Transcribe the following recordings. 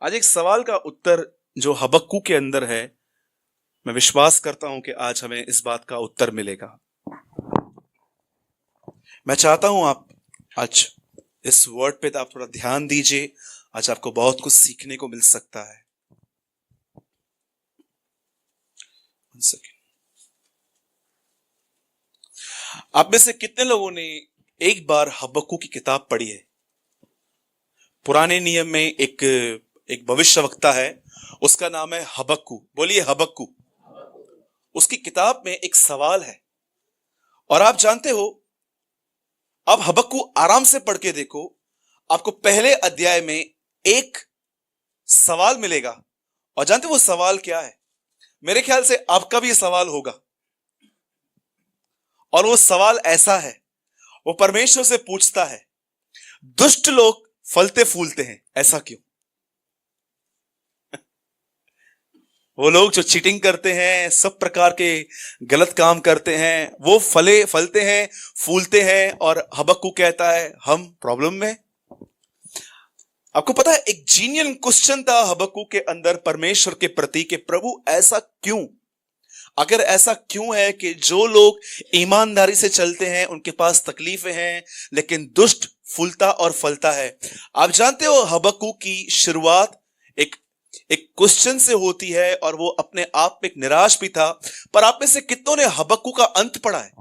आज एक सवाल का उत्तर जो हबक्कू के अंदर है, मैं विश्वास करता हूं कि आज हमें इस बात का उत्तर मिलेगा। मैं चाहता हूं आप आज इस वर्ड पे आप थोड़ा ध्यान दीजिए। आज आपको बहुत कुछ सीखने को मिल सकता है। आप में से कितने लोगों ने एक बार हबक्कू की किताब पढ़ी है? पुराने नियम में एक भविष्यवक्ता है, उसका नाम है हबक्कू। बोलिए हबक्कू। उसकी किताब में एक सवाल है और आप जानते हो, अब हबक्कू आराम से पढ़ के देखो, आपको पहले अध्याय में एक सवाल मिलेगा। और जानते हो वो सवाल क्या है? मेरे ख्याल से आपका भी सवाल होगा। और वो सवाल ऐसा है, वो परमेश्वर से पूछता है, दुष्ट लोग फलते फूलते हैं, ऐसा क्यों? वो लोग जो चीटिंग करते हैं, सब प्रकार के गलत काम करते हैं, वो फलते हैं, फूलते हैं। और हबक्कू कहता है हम प्रॉब्लम में। आपको पता है, एक जीनियन क्वेश्चन था हबक्कू के अंदर परमेश्वर के प्रति कि प्रभु ऐसा क्यों? अगर ऐसा क्यों है कि जो लोग ईमानदारी से चलते हैं उनके पास तकलीफें हैं, लेकिन दुष्ट फूलता और फलता है। आप जानते हो हबक्कू की शुरुआत एक क्वेश्चन से होती है और वो अपने आप में एक निराश भी था। पर आप में से कितनों ने हबक्कू का अंत पढ़ा है?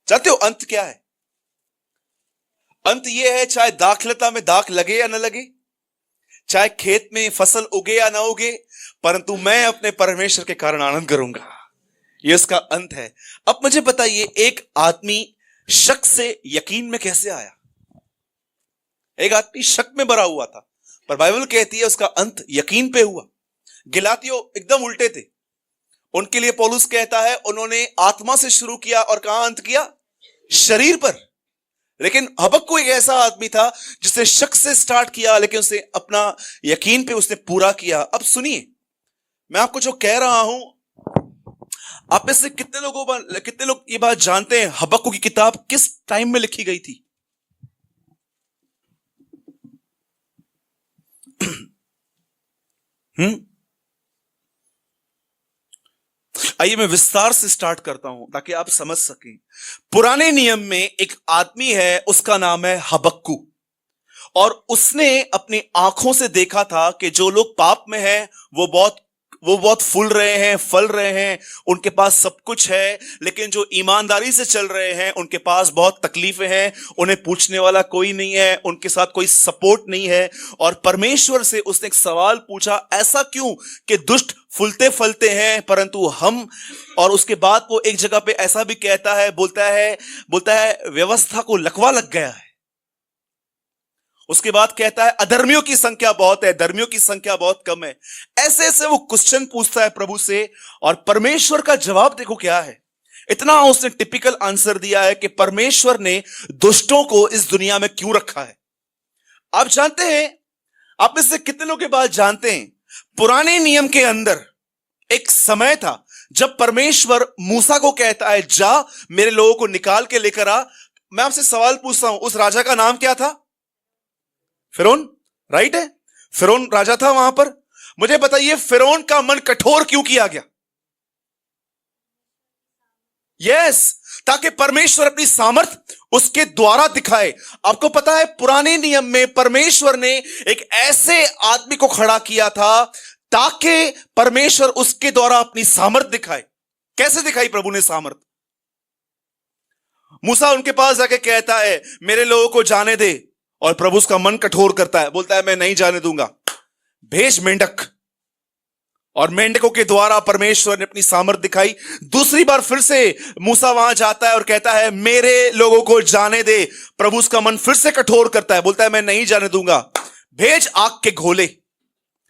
जानते हो अंत क्या है? अंत ये है, चाहे दाखलता में दाख लगे या ना लगे, चाहे खेत में फसल उगे या ना उगे, परंतु मैं अपने परमेश्वर के कारण आनंद करूंगा। ये उसका अंत है। अब मुझे बताइए, एक आदमी शक से यकीन में कैसे आया? एक आदमी शक में भरा हुआ था, पर बाइबल कहती है उसका अंत यकीन पे हुआ। गिलातियों एकदम उल्टे थे। उनके लिए पौलुस कहता है उन्होंने आत्मा से शुरू किया और कहां अंत किया? शरीर पर। लेकिन हबक्कू एक ऐसा आदमी था जिसने शक से स्टार्ट किया, लेकिन उसने अपना यकीन पे उसने पूरा किया। अब सुनिए, मैं आपको जो कह रहा हूं, आप में से कितने लोग ये बात जानते हैं हबक्कू की किताब किस टाइम में लिखी गई थी? आइए मैं विस्तार से स्टार्ट करता हूं ताकि आप समझ सकें। पुराने नियम में एक आदमी है, उसका नाम है हबक्कू। और उसने अपनी आंखों से देखा था कि जो लोग पाप में हैं वो बहुत फूल रहे हैं, फल रहे हैं, उनके पास सब कुछ है, लेकिन जो ईमानदारी से चल रहे हैं उनके पास बहुत तकलीफें हैं, उन्हें पूछने वाला कोई नहीं है, उनके साथ कोई सपोर्ट नहीं है। और परमेश्वर से उसने एक सवाल पूछा, ऐसा क्यों कि दुष्ट फूलते फलते हैं परंतु हम? और उसके बाद वो एक जगह पे ऐसा भी कहता है, बोलता है व्यवस्था को लकवा लग गया है। उसके बाद कहता है अधर्मियों की संख्या बहुत है, धर्मियों की संख्या बहुत कम है। ऐसे ऐसे वो क्वेश्चन पूछता है प्रभु से, और परमेश्वर का जवाब देखो क्या है। इतना उसने टिपिकल आंसर दिया है कि परमेश्वर ने दुष्टों को इस दुनिया में क्यों रखा है। आप जानते हैं, आप में से कितने लोग ये बात जानते हैं, पुराने नियम के अंदर एक समय था जब परमेश्वर मूसा को कहता है जा मेरे लोगों को निकाल के लेकर आ। मैं आपसे सवाल पूछता हूं, उस राजा का नाम क्या था? फिरौन, राइट है? फिरौन राजा था वहां पर। मुझे बताइए फिरौन का मन कठोर क्यों किया गया? यस, ताकि परमेश्वर अपनी सामर्थ उसके द्वारा दिखाए। आपको पता है पुराने नियम में परमेश्वर ने एक ऐसे आदमी को खड़ा किया था ताकि परमेश्वर उसके द्वारा अपनी सामर्थ दिखाए। कैसे दिखाई प्रभु ने सामर्थ? मूसा उनके पास जाके कहता है मेरे लोगों को जाने दे, और प्रभु उसका मन कठोर करता है, बोलता है मैं नहीं जाने दूंगा, भेज मेंढक। और मेंढकों के द्वारा परमेश्वर ने अपनी सामर्थ दिखाई। दूसरी बार फिर से मूसा वहां जाता है और कहता है मेरे लोगों को जाने दे, प्रभु उसका मन फिर से कठोर करता है, बोलता है मैं नहीं जाने दूंगा, भेज आग के घोले।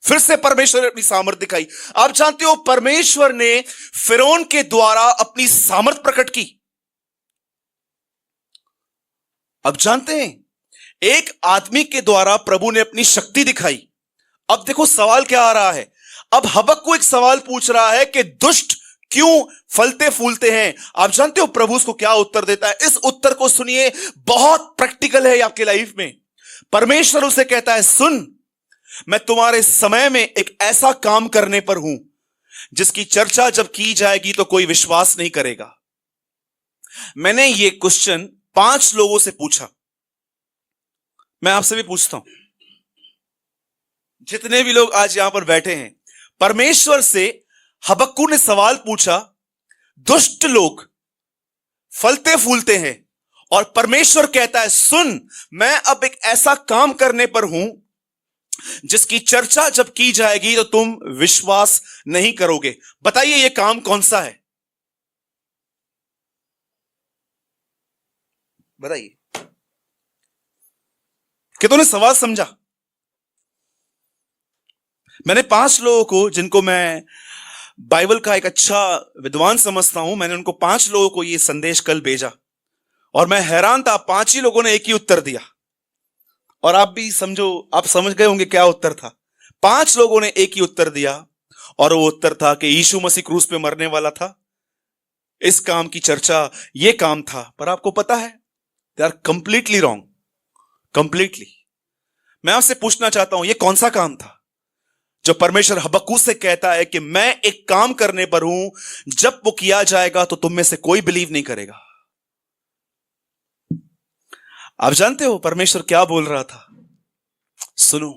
फिर से परमेश्वर ने अपनी सामर्थ दिखाई। आप जानते हो परमेश्वर ने फिरौन के द्वारा अपनी सामर्थ प्रकट की। अब जानते हैं एक आदमी के द्वारा प्रभु ने अपनी शक्ति दिखाई। अब देखो सवाल क्या आ रहा है। अब हबक्कू एक सवाल पूछ रहा है कि दुष्ट क्यों फलते फूलते हैं। आप जानते हो प्रभु उसको क्या उत्तर देता है? इस उत्तर को सुनिए, बहुत प्रैक्टिकल है आपके लाइफ में। परमेश्वर उसे कहता है सुन, मैं तुम्हारे समय में एक ऐसा काम करने पर हूं जिसकी चर्चा जब की जाएगी तो कोई विश्वास नहीं करेगा। मैंने ये क्वेश्चन 5 लोगों से पूछा। मैं आपसे भी पूछता हूं, जितने भी लोग आज यहां पर बैठे हैं, परमेश्वर से हबक्कू ने सवाल पूछा, दुष्ट लोग फलते फूलते हैं और परमेश्वर कहता है सुन, मैं अब एक ऐसा काम करने पर हूं जिसकी चर्चा जब की जाएगी तो तुम विश्वास नहीं करोगे। बताइए यह काम कौन सा है? बताइए। कि तूने सवाल समझा? मैंने 5 लोगों को, जिनको मैं बाइबल का एक अच्छा विद्वान समझता हूं, मैंने उनको 5 लोगों को यह संदेश कल भेजा और मैं हैरान था, 5 ही लोगों ने एक ही उत्तर दिया। और आप भी समझो, आप समझ गए होंगे क्या उत्तर था। 5 लोगों ने एक ही उत्तर दिया और वो उत्तर था कि यीशु मसीह क्रूस पे मरने वाला था, इस काम की चर्चा ये काम था। पर आपको पता है, they are completely wrong, completely. मैं आपसे पूछना चाहता हूं, ये कौन सा काम था जो परमेश्वर हबक्कू से कहता है कि मैं एक काम करने पर हूं, जब वो किया जाएगा तो तुम में से कोई बिलीव नहीं करेगा। आप जानते हो परमेश्वर क्या बोल रहा था? सुनो,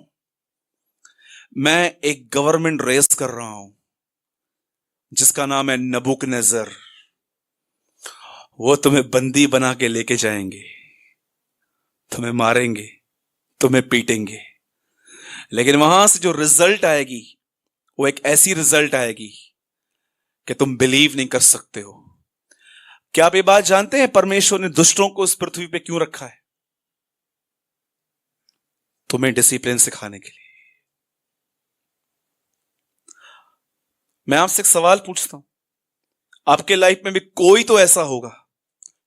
मैं एक गवर्नमेंट रेस कर रहा हूं जिसका नाम है नबूकदनेस्सर। वो तुम्हें बंदी बना के लेके जाएंगे, तुम्हें मारेंगे, तुम्हें पीटेंगे, लेकिन वहां से जो रिजल्ट आएगी वो एक ऐसी रिजल्ट आएगी कि तुम बिलीव नहीं कर सकते हो। क्या आप ये बात जानते हैं परमेश्वर ने दुष्टों को इस पृथ्वी पे क्यों रखा है? तुम्हें डिसिप्लिन सिखाने के लिए। मैं आपसे एक सवाल पूछता हूं, आपके लाइफ में भी कोई तो ऐसा होगा,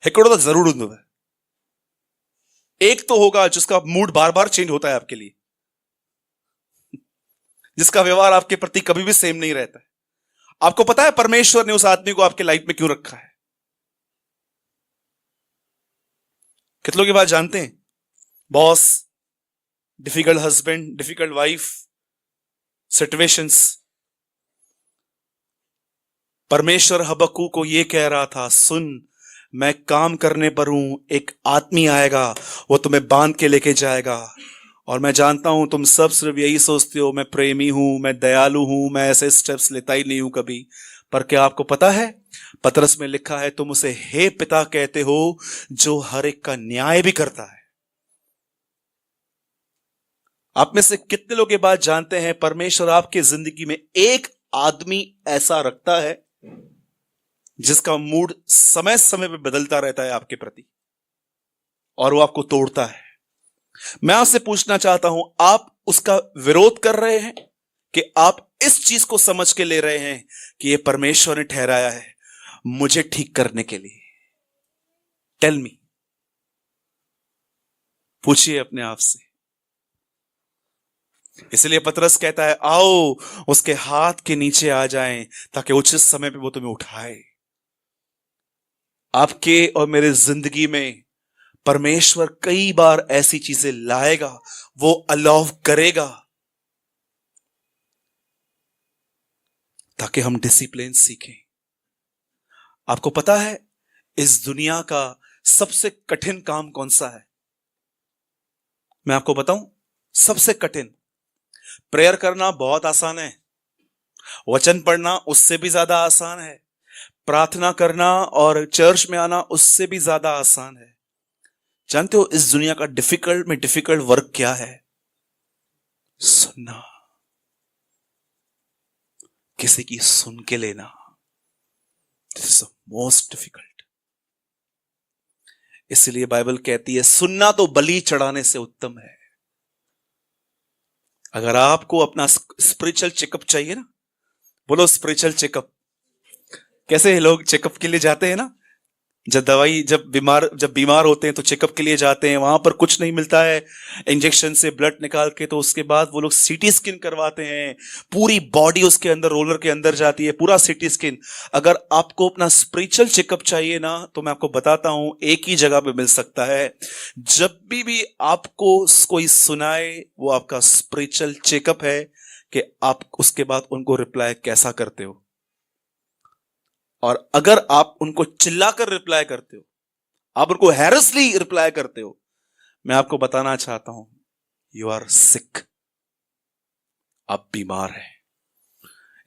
हिकड़ो तो जरूर होगा, एक तो होगा जिसका मूड बार बार चेंज होता है आपके लिए, जिसका व्यवहार आपके प्रति कभी भी सेम नहीं रहता है। आपको पता है परमेश्वर ने उस आदमी को आपके लाइफ में क्यों रखा है? कितने लोग ये बात जानते हैं? Boss, difficult husband, difficult wife, situations. परमेश्वर हबक्कू को यह कह रहा था, सुन, मैं काम करने पर हूं, एक आदमी आएगा, वो तुम्हें बांध के लेके जाएगा। और मैं जानता हूं तुम सब सिर्फ यही सोचते हो, मैं प्रेमी हूं, मैं दयालु हूं, मैं ऐसे स्टेप्स लेता ही नहीं हूं कभी। पर क्या आपको पता है, पतरस में लिखा है, तुम उसे हे पिता कहते हो जो हर एक का न्याय भी करता है। आप में से कितने लोग ये बात जानते हैं, परमेश्वर आपकी जिंदगी में एक आदमी ऐसा रखता है जिसका मूड समय समय पर बदलता रहता है आपके प्रति, और वो आपको तोड़ता है। मैं आपसे पूछना चाहता हूं, आप उसका विरोध कर रहे हैं कि आप इस चीज को समझ के ले रहे हैं कि ये परमेश्वर ने ठहराया है मुझे ठीक करने के लिए? टेल मी, पूछिए अपने आप से। इसलिए पतरस कहता है, आओ उसके हाथ के नीचे आ जाएं ताकि उचित समय पे वो तुम्हें उठाए। आपके और मेरे जिंदगी में परमेश्वर कई बार ऐसी चीजें लाएगा, वो अलाउ करेगा ताकि हम डिसिप्लिन सीखें। आपको पता है इस दुनिया का सबसे कठिन काम कौन सा है? मैं आपको बताऊं, सबसे कठिन। प्रेयर करना बहुत आसान है, वचन पढ़ना उससे भी ज्यादा आसान है, प्रार्थना करना और चर्च में आना उससे भी ज्यादा आसान है। जानते हो इस दुनिया का डिफिकल्ट में डिफिकल्ट वर्क क्या है? सुनना, किसी की सुन के लेना। This is the most difficult. इसलिए बाइबल कहती है सुनना तो बलि चढ़ाने से उत्तम है। अगर आपको अपना स्पिरिचुअल चेकअप चाहिए ना, बोलो स्पिरिचुअल चेकअप। कैसे लोग चेकअप के लिए जाते हैं ना, जब बीमार होते हैं तो चेकअप के लिए जाते हैं, वहां पर कुछ नहीं मिलता है, इंजेक्शन से ब्लड निकाल के, तो उसके बाद वो लोग सीटी स्कैन करवाते हैं, पूरी बॉडी उसके अंदर रोलर के अंदर जाती है, पूरा सीटी स्कैन। अगर आपको अपना स्पिरिचुअल चेकअप चाहिए ना, तो मैं आपको बताता हूं एक ही जगह पे मिल सकता है। जब भी आपको कोई सुनाए वो आपका स्पिरिचुअल चेकअप है कि आप उसके बाद उनको रिप्लाई कैसा करते हो। और अगर आप उनको चिल्लाकर रिप्लाई करते हो, आप उनको हैरसली रिप्लाई करते हो, मैं आपको बताना चाहता हूं यू आर सिक, आप बीमार हैं।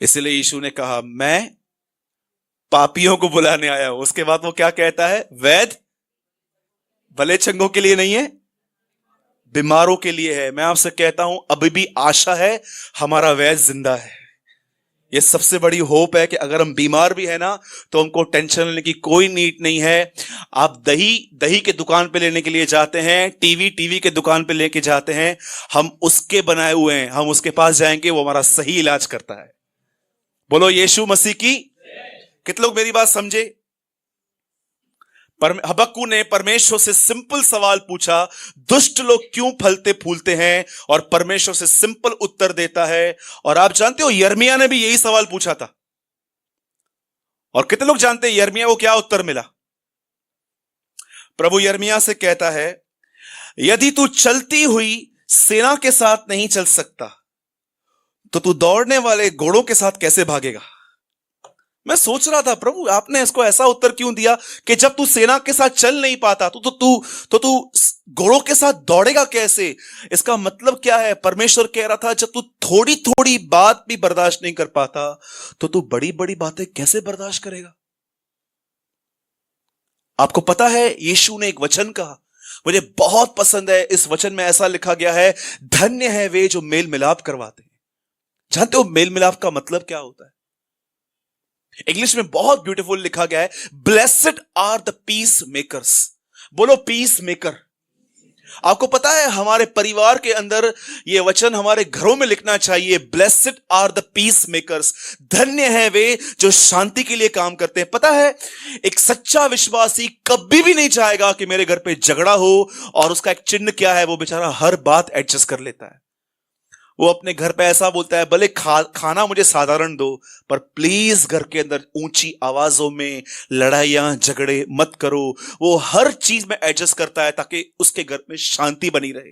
इसलिए यीशु ने कहा मैं पापियों को बुलाने आया हूं। उसके बाद वो क्या कहता है, वैद्य भले चंगों के लिए नहीं है, बीमारों के लिए है। मैं आपसे कहता हूं अभी भी आशा है, हमारा वैद्य जिंदा है। ये सबसे बड़ी होप है कि अगर हम बीमार भी है ना, तो हमको टेंशन लेने की कोई नीड नहीं है। आप दही के दुकान पे लेने के लिए जाते हैं, टीवी के दुकान पे लेके जाते हैं, हम उसके बनाए हुए हैं, हम उसके पास जाएंगे, वो हमारा सही इलाज करता है। बोलो यीशु मसीह की। कितने लोग मेरी बात समझे? हबक्कू ने परमेश्वर से सिंपल सवाल पूछा, दुष्ट लोग क्यों फलते फूलते हैं, और परमेश्वर से सिंपल उत्तर देता है। और आप जानते हो यिर्मयाह ने भी यही सवाल पूछा था, और कितने लोग जानते हैं यिर्मयाह को क्या उत्तर मिला? प्रभु यिर्मयाह से कहता है, यदि तू चलती हुई सेना के साथ नहीं चल सकता, तो तू दौड़ने वाले घोड़ों के साथ कैसे भागेगा? मैं सोच रहा था प्रभु आपने इसको ऐसा उत्तर क्यों दिया कि जब तू सेना के साथ चल नहीं पाता तो तू घोड़ों के साथ दौड़ेगा कैसे? इसका मतलब क्या है? परमेश्वर कह रहा था जब तू थोड़ी थोड़ी बात भी बर्दाश्त नहीं कर पाता, तो तू बड़ी बड़ी बातें कैसे बर्दाश्त करेगा? आपको पता है यीशु ने एक वचन कहा, मुझे बहुत पसंद है। इस वचन में ऐसा लिखा गया है, धन्य है वे जो मेल मिलाप करवाते हैं। जानते हो मेल मिलाप का मतलब क्या होता है? इंग्लिश में बहुत ब्यूटीफुल लिखा गया है, blessed are the peacemakers. बोलो पीस मेकर। आपको पता है हमारे परिवार के अंदर यह वचन हमारे घरों में लिखना चाहिए, blessed are the peacemakers. धन्य है वे जो शांति के लिए काम करते हैं। पता है एक सच्चा विश्वासी कभी भी नहीं चाहेगा कि मेरे घर पे झगड़ा हो, और उसका एक चिन्ह क्या है, वो बेचारा हर बात एडजस्ट कर लेता है। वो अपने घर पे ऐसा बोलता है, भले खाना मुझे साधारण दो, पर प्लीज घर के अंदर ऊंची आवाजों में लड़ाइयां झगड़े मत करो। वो हर चीज में एडजस्ट करता है ताकि उसके घर में शांति बनी रहे।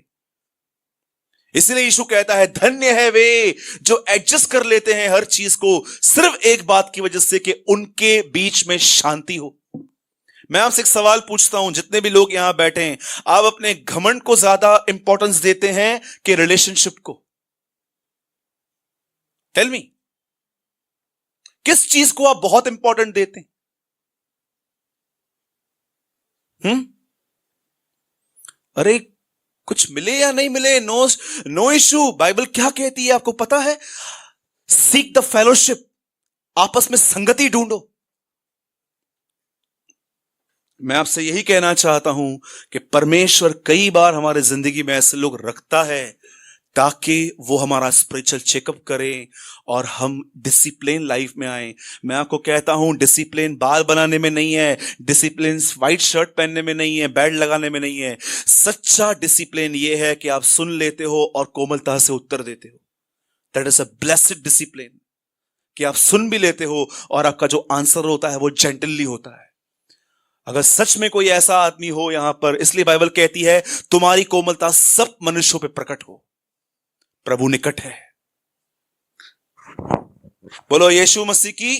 इसलिए यीशु कहता है धन्य है वे जो एडजस्ट कर लेते हैं हर चीज को, सिर्फ एक बात की वजह से कि उनके बीच में शांति हो। मैं आपसे एक सवाल पूछता हूं, जितने भी लोग यहां बैठे हैं, आप अपने घमंड को ज्यादा इंपॉर्टेंस देते हैं कि रिलेशनशिप को? टेल मी, किस चीज को आप बहुत इंपॉर्टेंट देते हैं? अरे कुछ मिले या नहीं मिले, नो इशू। बाइबल क्या कहती है आपको पता है? सीक द फेलोशिप, आपस में संगति ढूंढो। मैं आपसे यही कहना चाहता हूं कि परमेश्वर कई बार हमारे जिंदगी में ऐसे लोग रखता है ताकि वो हमारा स्पिरिचुअल चेकअप करें और हम डिसिप्लिन लाइफ में आए। मैं आपको कहता हूं डिसिप्लिन बाल बनाने में नहीं है, डिसिप्लिन व्हाइट शर्ट पहनने में नहीं है, बेल्ट लगाने में नहीं है। सच्चा डिसिप्लिन ये है कि आप सुन लेते हो और कोमलता से उत्तर देते हो। That is a blessed discipline, कि आप सुन भी लेते हो और आपका जो आंसर होता है वो जेंटली होता है। अगर सच में कोई ऐसा आदमी हो यहां पर, इसलिए बाइबल कहती है तुम्हारी कोमलता सब मनुष्यों पर प्रकट हो, प्रभु निकट है। बोलो यीशु मसीह की।